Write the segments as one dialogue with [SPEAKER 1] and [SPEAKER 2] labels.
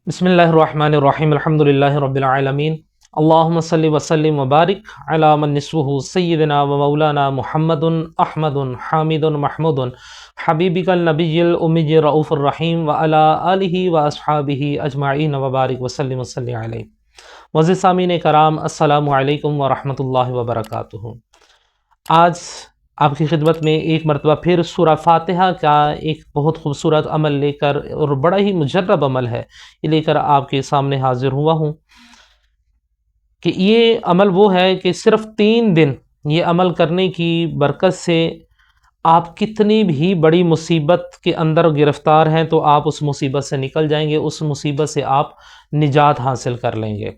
[SPEAKER 1] بسم اللہ الرحمن الرحیم الحمدللہ رب العالمین اللہم صلی وسلم وبارک علی من نسوہ سیدنا و مولانا محمد احمد حامد محمود حبیبک النبی الامی رؤوف الرحیم وعلی آلہ و اصحابہ اجمعین وبارک وسلم وصلی علیہ۔ معزز سامعین کرام، السلام علیکم ورحمۃ اللہ وبرکاتہ۔ آج آپ کی خدمت میں ایک مرتبہ پھر سورہ فاتحہ کا ایک بہت خوبصورت عمل لے کر، اور بڑا ہی مجرب عمل ہے، یہ لے کر آپ کے سامنے حاضر ہوا ہوں کہ یہ عمل وہ ہے کہ صرف 3 دن یہ عمل کرنے کی برکت سے آپ کتنی بھی بڑی مصیبت کے اندر گرفتار ہیں تو آپ اس مصیبت سے نکل جائیں گے، اس مصیبت سے آپ نجات حاصل کر لیں گے۔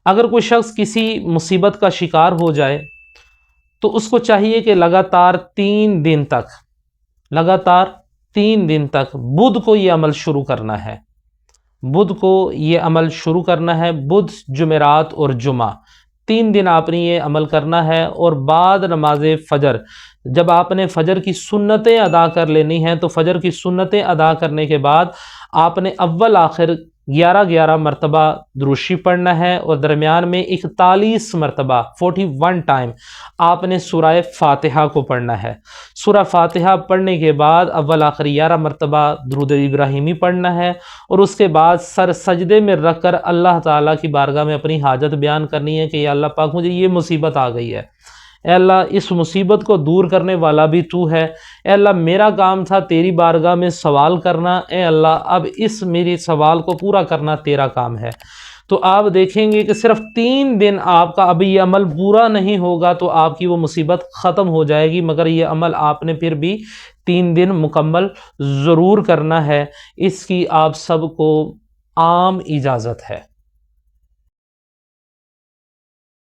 [SPEAKER 1] اگر کوئی شخص کسی مصیبت کا شکار ہو جائے تو اس کو چاہیے کہ لگاتار 3 دن تک بدھ کو یہ عمل شروع کرنا ہے۔ بدھ کو یہ عمل شروع کرنا ہے، بدھ، جمعرات اور جمعہ 3 دن آپ نے یہ عمل کرنا ہے۔ اور بعد نماز فجر جب آپ نے فجر کی سنتیں ادا کر لینی ہیں تو فجر کی سنتیں ادا کرنے کے بعد آپ نے اول آخر 11 مرتبہ درود شریف پڑھنا ہے، اور درمیان میں 41 مرتبہ 41 ٹائم آپ نے سورہ فاتحہ کو پڑھنا ہے۔ سورہ فاتحہ پڑھنے کے بعد اول آخر 11 مرتبہ درود ابراہیمی پڑھنا ہے، اور اس کے بعد سر سجدے میں رکھ کر اللہ تعالیٰ کی بارگاہ میں اپنی حاجت بیان کرنی ہے کہ یا اللہ پاک، مجھے یہ مصیبت آ گئی ہے، اے اللہ اس مصیبت کو دور کرنے والا بھی تو ہے، اے اللہ میرا کام تھا تیری بارگاہ میں سوال کرنا، اے اللہ اب اس میری سوال کو پورا کرنا تیرا کام ہے۔ تو آپ دیکھیں گے کہ صرف 3 دن آپ کا ابھی یہ عمل پورا نہیں ہوگا تو آپ کی وہ مصیبت ختم ہو جائے گی، مگر یہ عمل آپ نے پھر بھی 3 دن مکمل ضرور کرنا ہے۔ اس کی آپ سب کو عام اجازت ہے۔